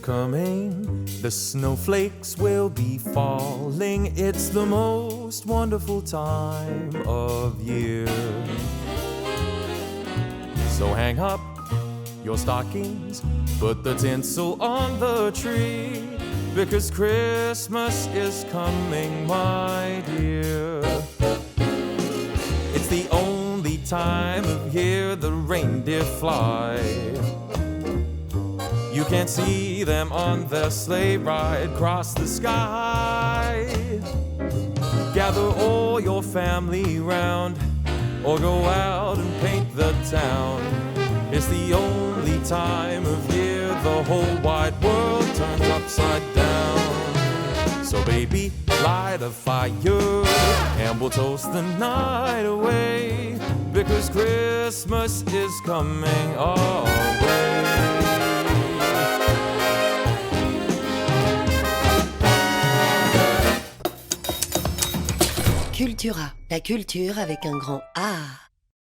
coming, the snowflakes will be falling. It's the most wonderful time of year. So hang up your stockings, put the tinsel on the tree, because Christmas is coming, my dear. It's the only time of year the reindeer fly. You can see them on their sleigh ride across the sky. Gather all your family round, or go out and paint the town. It's the only time of year the whole wide world turns upside down. So baby, light a fire and we'll toast the night away, because Christmas is coming our way. Cultura, la culture avec un grand A.